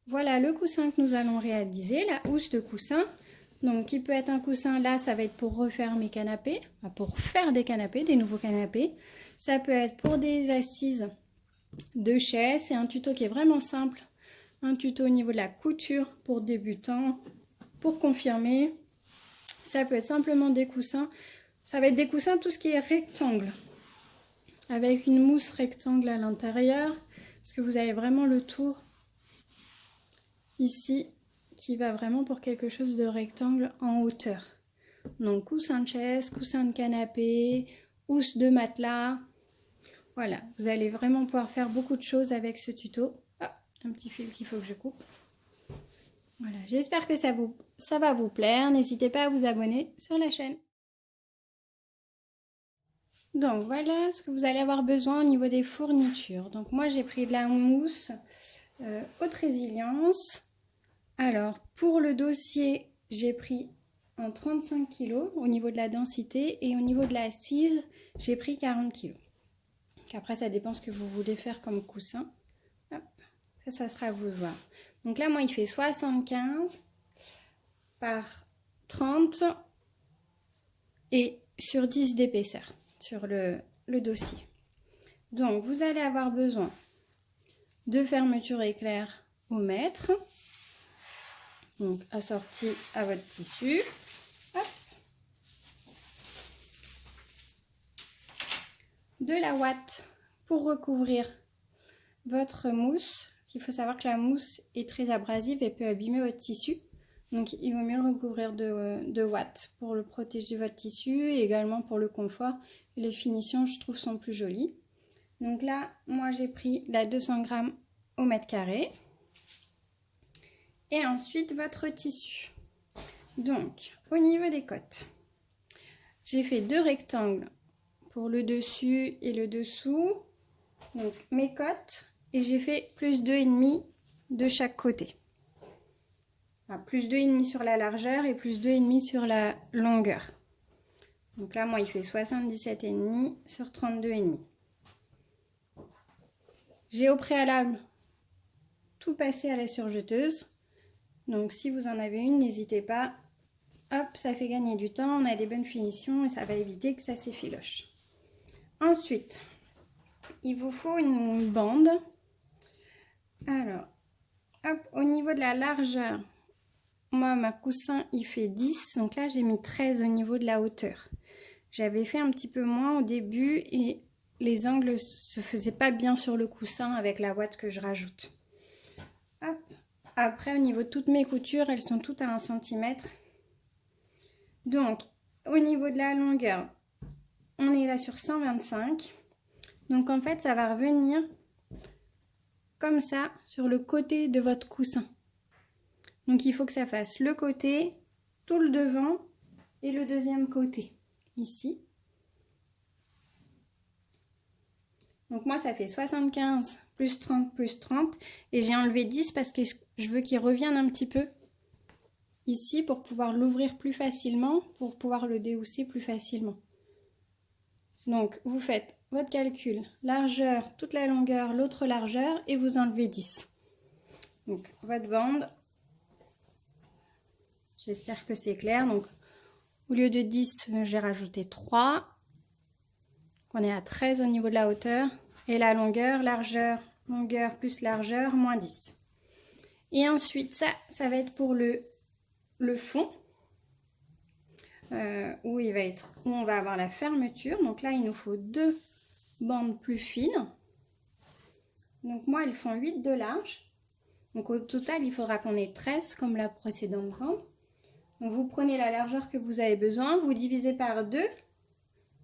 voilà le coussin que nous allons réaliser, la housse de coussin. Donc, qui peut être un coussin, là, ça va être pour refaire mes canapés, pour faire des canapés, des nouveaux canapés. Ça peut être pour des assises de chaise. C'est un tuto qui est vraiment simple. Un tuto au niveau de la couture pour débutants, pour confirmer. Ça peut être simplement des coussins. Ça va être des coussins, tout ce qui est rectangle. Avec une mousse rectangle à l'intérieur. Parce que vous avez vraiment le tour ici qui va vraiment pour quelque chose de rectangle en hauteur. Donc coussin de chaise, coussin de canapé, housse de matelas. Voilà, vous allez vraiment pouvoir faire beaucoup de choses avec ce tuto. Ah, un petit fil qu'il faut que je coupe. Voilà, j'espère que ça va vous plaire. N'hésitez pas à vous abonner sur la chaîne. Donc voilà ce que vous allez avoir besoin au niveau des fournitures. Donc moi j'ai pris de la mousse haute résilience. Alors, pour le dossier, j'ai pris en 35 kg au niveau de la densité et au niveau de l'assise, j'ai pris 40 kg. Après, ça dépend ce que vous voulez faire comme coussin. Hop, ça sera à vous de voir. Donc là, moi, il fait 75 par 30 et sur 10 d'épaisseur sur le dossier. Donc, vous allez avoir besoin de fermeture éclair au mètre. Donc assorti à votre tissu. Hop. De la ouate pour recouvrir votre mousse. Il faut savoir que la mousse est très abrasive et peut abîmer votre tissu. Donc il vaut mieux le recouvrir de ouate pour le protéger votre tissu et également pour le confort. Et les finitions, je trouve, sont plus jolies. Donc là, moi j'ai pris la 200 g au mètre carré. Et ensuite votre tissu. Donc au niveau des côtes, j'ai fait 2 rectangles pour le dessus et le dessous. Donc mes côtes, et j'ai fait plus 2,5 de chaque côté. Enfin, plus 2,5 sur la largeur et plus 2,5 sur la longueur. Donc là moi il fait 77,5 sur 32,5. J'ai au préalable tout passé à la surjeteuse. Donc si vous en avez une, n'hésitez pas. Hop, ça fait gagner du temps, on a des bonnes finitions et ça va éviter que ça s'effiloche. Ensuite, il vous faut une bande. Alors, hop, au niveau de la largeur, moi, ma coussin, il fait 10. Donc là, j'ai mis 13 au niveau de la hauteur. J'avais fait un petit peu moins au début et les angles se faisaient pas bien sur le coussin avec la ouate que je rajoute. Hop. Après, au niveau de toutes mes coutures, elles sont toutes à 1 cm. Donc, au niveau de la longueur, on est là sur 125. Donc, en fait, ça va revenir comme ça sur le côté de votre coussin. Donc, il faut que ça fasse le côté, tout le devant et le deuxième côté, ici. Donc, moi, ça fait 75 plus 30 plus 30. Et j'ai enlevé 10 parce que je veux qu'il revienne un petit peu ici pour pouvoir l'ouvrir plus facilement, pour pouvoir le déhousser plus facilement. Donc, vous faites votre calcul, largeur, toute la longueur, l'autre largeur, et vous enlevez 10. Donc, votre bande, j'espère que c'est clair. Donc, au lieu de 10, j'ai rajouté 3. On est à 13 au niveau de la hauteur. Et la longueur, largeur, longueur plus largeur, moins 10. Et ensuite, ça va être pour le fond. Où on va avoir la fermeture. Donc là, il nous faut 2 bandes plus fines. Donc moi, elles font 8 de large. Donc au total, il faudra qu'on ait 13 comme la précédente bande. Donc vous prenez la largeur que vous avez besoin, vous divisez par 2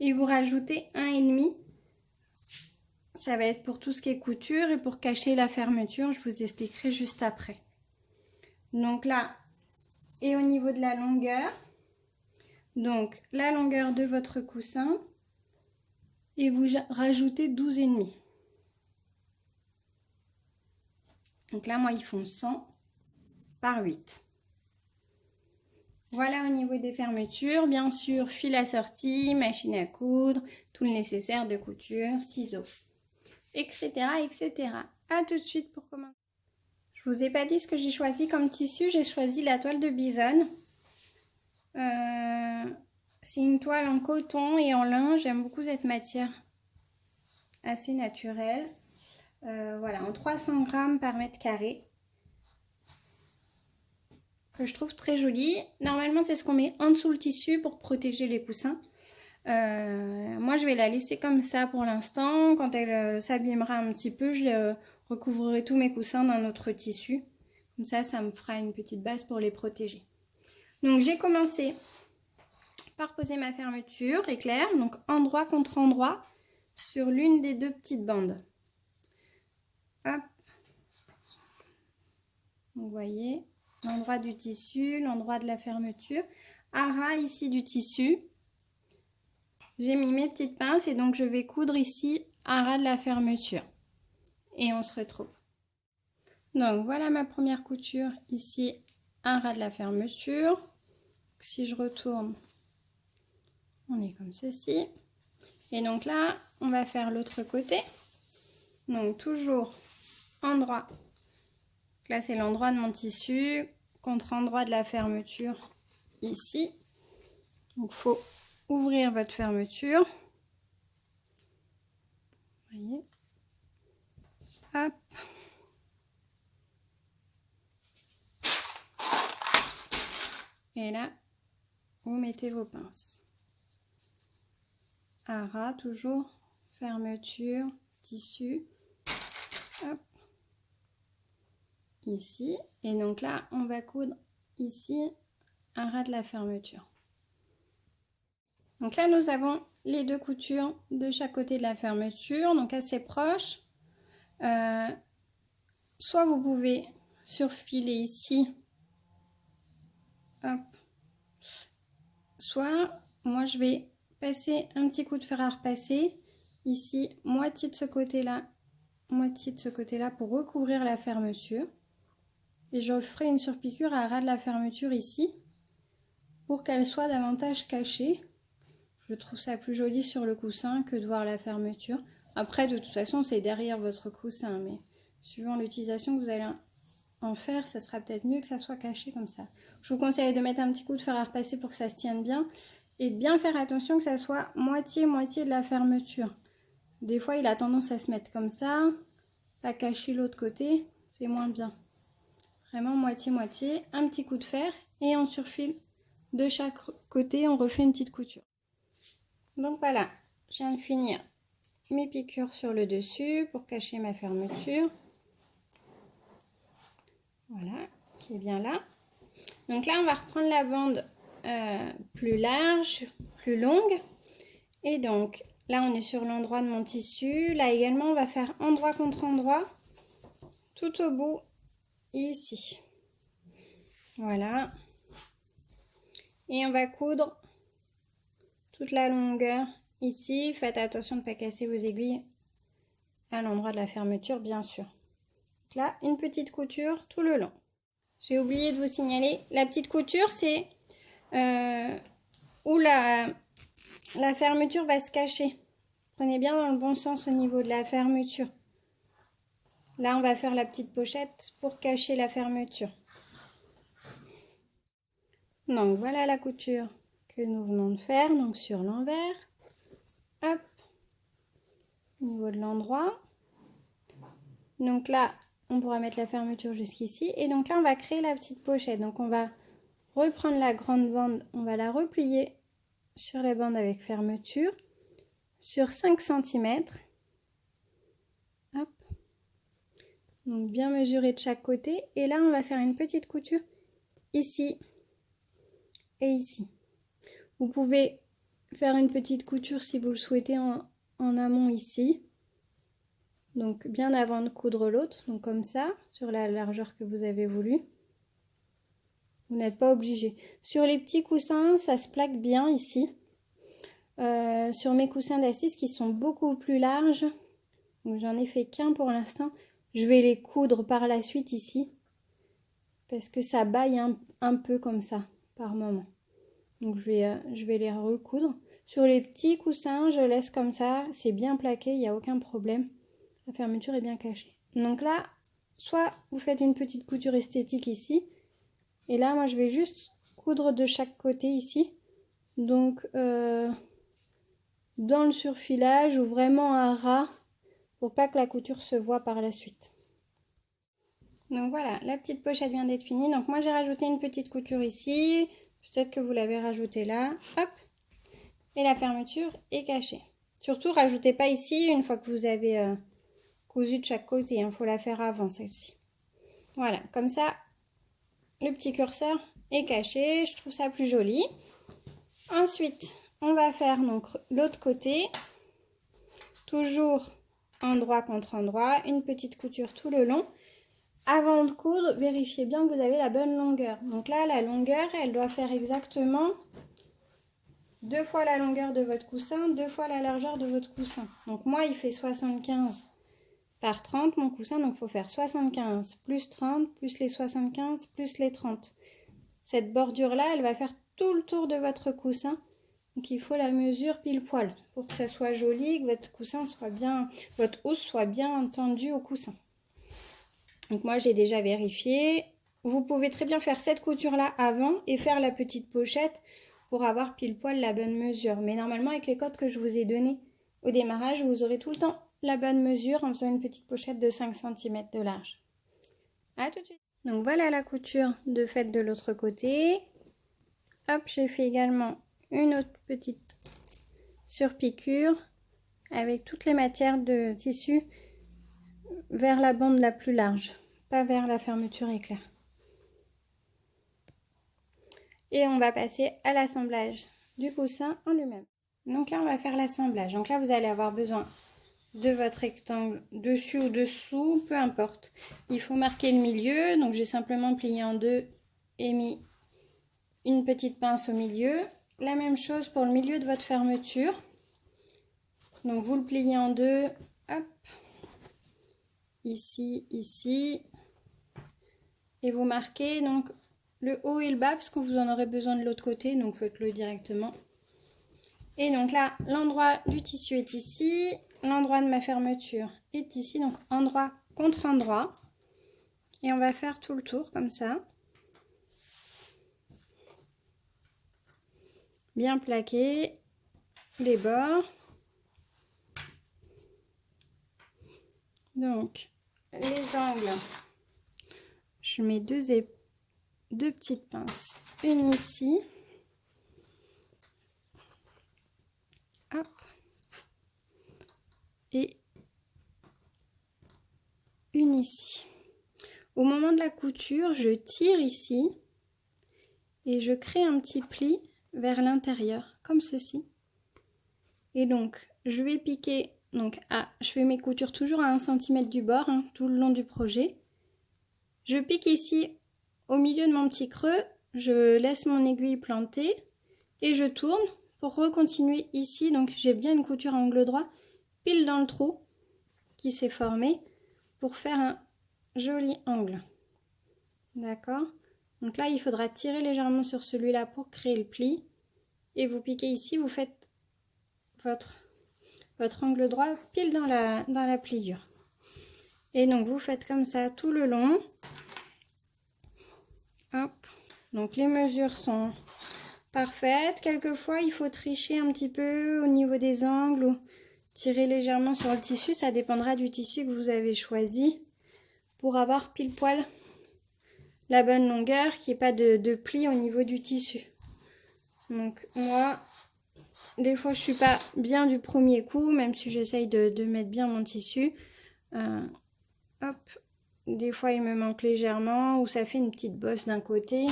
et vous rajoutez 1,5. Ça va être pour tout ce qui est couture et pour cacher la fermeture, je vous expliquerai juste après. Donc là, et au niveau de la longueur, donc la longueur de votre coussin, et vous rajoutez 12,5. Donc là, moi, ils font 100 par 8. Voilà au niveau des fermetures. Bien sûr, fil assorti, machine à coudre, tout le nécessaire de couture, ciseaux, etc. etc. A tout de suite pour commencer. Je Je vous ai pas dit ce que j'ai choisi comme tissu. J'ai choisi la toile de Bisonne. C'est une toile en coton et en lin. J'aime beaucoup cette matière assez naturelle. Voilà, en 300 grammes par mètre carré. Que je trouve très jolie. Normalement, c'est ce qu'on met en dessous le tissu pour protéger les coussins. Moi, je vais la laisser comme ça pour l'instant. Quand elle s'abîmera un petit peu, je recouvrerai tous mes coussins d'un autre tissu. Comme ça me fera une petite base pour les protéger. Donc, j'ai commencé par poser ma fermeture éclair, donc endroit contre endroit, sur l'une des deux petites bandes. Hop. Vous voyez, l'endroit du tissu, l'endroit de la fermeture. À ras ici du tissu. J'ai mis mes petites pinces et donc je vais coudre ici à ras de la fermeture. Et on se retrouve. Donc voilà ma première couture ici à ras de la fermeture. Si je retourne, on est comme ceci. Et donc là, on va faire l'autre côté. Donc toujours endroit. Là, c'est l'endroit de mon tissu contre endroit de la fermeture ici. Donc il faut ouvrir votre fermeture. Vous voyez. Hop. Et là, vous mettez vos pinces. À ras, toujours, fermeture, tissu. Hop. Ici. Et donc là, on va coudre ici à ras de la fermeture. Donc là, nous avons les deux coutures de chaque côté de la fermeture, donc assez proches. Soit vous pouvez surfiler ici. Hop. Soit, moi je vais passer un petit coup de fer à repasser ici, moitié de ce côté-là, moitié de ce côté-là pour recouvrir la fermeture. Et je ferai une surpiqûre à ras de la fermeture ici pour qu'elle soit davantage cachée. Je trouve ça plus joli sur le coussin que de voir la fermeture. Après, de toute façon, c'est derrière votre coussin, mais suivant l'utilisation que vous allez en faire, ça sera peut-être mieux que ça soit caché comme ça. Je vous conseille de mettre un petit coup de fer à repasser pour que ça se tienne bien et de bien faire attention que ça soit moitié-moitié de la fermeture. Des fois, il a tendance à se mettre comme ça, pas cacher l'autre côté, c'est moins bien. Vraiment moitié-moitié, un petit coup de fer et on surfile de chaque côté, on refait une petite couture. Donc voilà, je viens de finir mes piqûres sur le dessus pour cacher ma fermeture. Voilà, qui est bien là. Donc là, on va reprendre la bande plus large, plus longue. Et donc, là, on est sur l'endroit de mon tissu. Là également, on va faire endroit contre endroit, tout au bout, ici. Voilà. Et on va coudre toute la longueur ici. Faites attention de ne pas casser vos aiguilles à l'endroit de la fermeture, bien sûr. Donc là, une petite couture tout le long. J'ai oublié de vous signaler, la petite couture, c'est où la fermeture va se cacher. Prenez bien dans le bon sens au niveau de la fermeture. Là, on va faire la petite pochette pour cacher la fermeture. Donc, voilà la couture que nous venons de faire, donc sur l'envers. Hop, au niveau de l'endroit. Donc là, on pourra mettre la fermeture jusqu'ici. Et donc là, on va créer la petite pochette. Donc, on va reprendre la grande bande, on va la replier sur la bande avec fermeture sur 5 cm. Hop. Donc bien mesurer de chaque côté. Et là, on va faire une petite couture ici et ici. Vous pouvez faire une petite couture si vous le souhaitez en amont ici. Donc bien avant de coudre l'autre, donc comme ça, sur la largeur que vous avez voulu. Vous n'êtes pas obligé. Sur les petits coussins, ça se plaque bien ici. Sur mes coussins d'Astis qui sont beaucoup plus larges, donc j'en ai fait qu'un pour l'instant, je vais les coudre par la suite ici, parce que ça baille un peu comme ça, par moment. Donc je vais les recoudre. Sur les petits coussins, je laisse comme ça, c'est bien plaqué, il n'y a aucun problème. La fermeture est bien cachée. Donc là, soit vous faites une petite couture esthétique ici. Et là, moi, je vais juste coudre de chaque côté ici. Donc, dans le surfilage ou vraiment à ras pour pas que la couture se voie par la suite. Donc voilà, la petite pochette vient d'être finie. Donc moi, j'ai rajouté une petite couture ici. Peut-être que vous l'avez rajoutée là. Hop. Et la fermeture est cachée. Surtout, rajoutez pas ici une fois que vous avez cousu de chaque côté. Il faut la faire avant celle-ci. Voilà, comme ça, le petit curseur est caché. Je trouve ça plus joli. Ensuite, on va faire donc l'autre côté. Toujours endroit contre endroit. Une petite couture tout le long. Avant de coudre, vérifiez bien que vous avez la bonne longueur. Donc là, la longueur, elle doit faire exactement 2 fois la longueur de votre coussin, 2 fois la largeur de votre coussin. Donc moi, il fait 75 par 30, mon coussin. Donc il faut faire 75 plus 30, plus les 75, plus les 30. Cette bordure-là, elle va faire tout le tour de votre coussin. Donc il faut la mesure pile poil pour que ça soit joli, que votre coussin soit bien, votre housse soit bien tendue au coussin. Donc moi j'ai déjà vérifié. Vous pouvez très bien faire cette couture là avant et faire la petite pochette pour avoir pile poil la bonne mesure. Mais normalement avec les codes que je vous ai donnés au démarrage, vous aurez tout le temps la bonne mesure en faisant une petite pochette de 5 cm de large. A tout de suite. Donc voilà la couture de faite de l'autre côté. Hop, j'ai fait également une autre petite surpiqûre avec toutes les matières de tissu vers la bande la plus large, pas vers la fermeture éclair. Et on va passer à l'assemblage du coussin en lui-même. Donc là, on va faire l'assemblage. Donc là, vous allez avoir besoin de votre rectangle dessus ou dessous, peu importe. Il faut marquer le milieu. Donc j'ai simplement plié en deux et mis une petite pince au milieu. La même chose pour le milieu de votre fermeture. Donc vous le pliez en deux, hop, ici, ici, et vous marquez donc le haut et le bas parce que vous en aurez besoin de l'autre côté, donc faites-le directement. Et donc là, l'endroit du tissu est ici, l'endroit de ma fermeture est ici, donc endroit contre endroit. Et on va faire tout le tour comme ça. Bien plaquer les bords. Donc, les angles, je mets deux petites pinces. Une ici. Hop. Et une ici. Au moment de la couture, je tire ici et je crée un petit pli vers l'intérieur, comme ceci. Et donc, je vais piquer, donc je fais mes coutures toujours à 1 cm du bord, hein, tout le long du projet. Je pique ici au milieu de mon petit creux, je laisse mon aiguille plantée et je tourne pour recontinuer ici. Donc j'ai bien une couture à angle droit pile dans le trou qui s'est formé pour faire un joli angle. D'accord? Donc là, il faudra tirer légèrement sur celui-là pour créer le pli. Et vous piquez ici, vous faites votre angle droit pile dans la pliure. Et donc vous faites comme ça tout le long. Hop. Donc les mesures sont parfaites. Quelquefois, il faut tricher un petit peu au niveau des angles ou tirer légèrement sur le tissu. Ça dépendra du tissu que vous avez choisi pour avoir pile poil la bonne longueur, qu'il n'y ait pas de pli au niveau du tissu. Donc moi, des fois je suis pas bien du premier coup, même si j'essaye de mettre bien mon tissu. Hop, des fois il me manque légèrement ou ça fait une petite bosse d'un côté.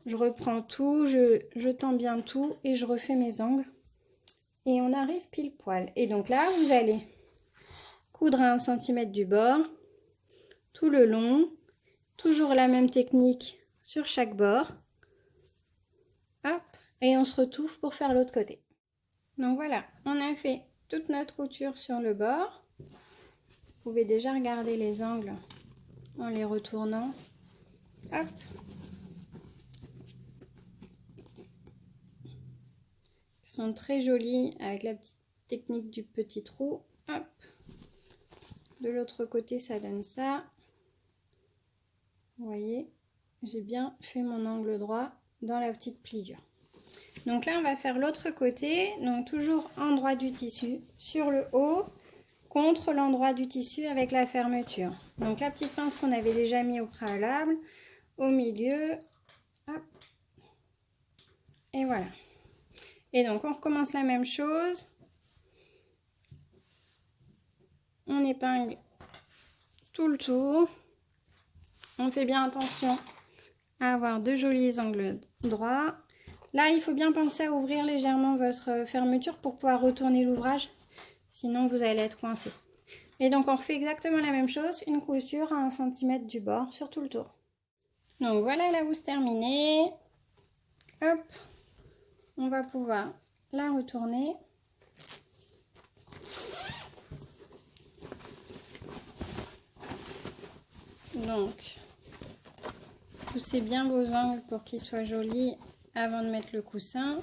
Je reprends tout, je tends bien tout et je refais mes angles. Et on arrive pile poil. Et donc là, vous allez coudre à 1 cm du bord, tout le long. Toujours la même technique sur chaque bord. Hop, et on se retrouve pour faire l'autre côté. Donc voilà, on a fait toute notre couture sur le bord. Vous pouvez déjà regarder les angles en les retournant. Hop. Ils sont très jolis avec la petite technique du petit trou. Hop. De l'autre côté, ça donne ça. Vous voyez, j'ai bien fait mon angle droit dans la petite pliure. Donc là, on va faire l'autre côté. Donc toujours endroit du tissu sur le haut contre l'endroit du tissu avec la fermeture. Donc la petite pince qu'on avait déjà mis au préalable, au milieu. Hop. Et voilà. Et donc on recommence la même chose. On épingle tout le tour. On fait bien attention à avoir de jolis angles droits. Là, il faut bien penser à ouvrir légèrement votre fermeture pour pouvoir retourner l'ouvrage. Sinon, vous allez être coincé. Et donc, on refait exactement la même chose. Une couture à 1 cm du bord sur tout le tour. Donc, voilà la housse terminée. Hop. On va pouvoir la retourner. Donc, poussez bien vos angles pour qu'ils soient jolis avant de mettre le coussin.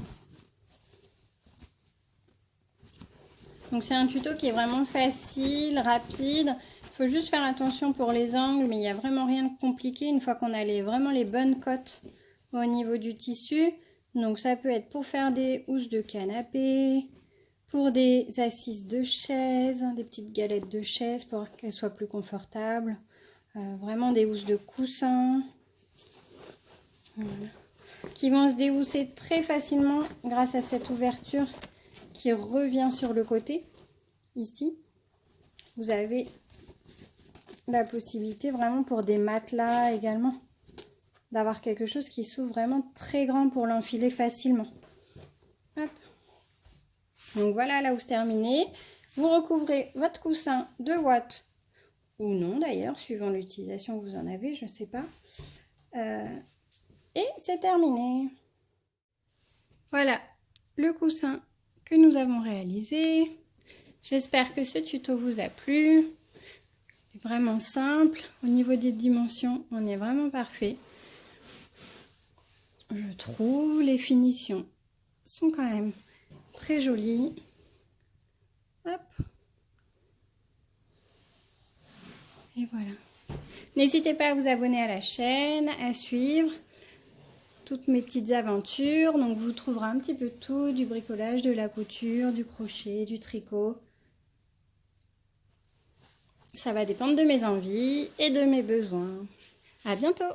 Donc c'est un tuto qui est vraiment facile, rapide. Il faut juste faire attention pour les angles, mais il n'y a vraiment rien de compliqué une fois qu'on a vraiment les bonnes cotes au niveau du tissu. Donc ça peut être pour faire des housses de canapé, pour des assises de chaise, des petites galettes de chaise pour qu'elles soient plus confortables. Vraiment des housses de coussin. Voilà. Qui vont se déhousser très facilement grâce à cette ouverture qui revient sur le côté. Ici, vous avez la possibilité vraiment pour des matelas également d'avoir quelque chose qui s'ouvre vraiment très grand pour l'enfiler facilement. Hop. Donc voilà la housse terminée. Vous recouvrez votre coussin de ouate ou non d'ailleurs, suivant l'utilisation que vous en avez, je ne sais pas. Et c'est terminé. Voilà le coussin que nous avons réalisé. J'espère que ce tuto vous a plu. C'est vraiment simple. Au niveau des dimensions, on est vraiment parfait. Je trouve les finitions sont quand même très jolies. Hop. Et voilà. N'hésitez pas à vous abonner à la chaîne, à suivre toutes mes petites aventures. Donc vous trouverez un petit peu tout, du bricolage, de la couture, du crochet, du tricot. Ça va dépendre de mes envies et de mes besoins. À bientôt!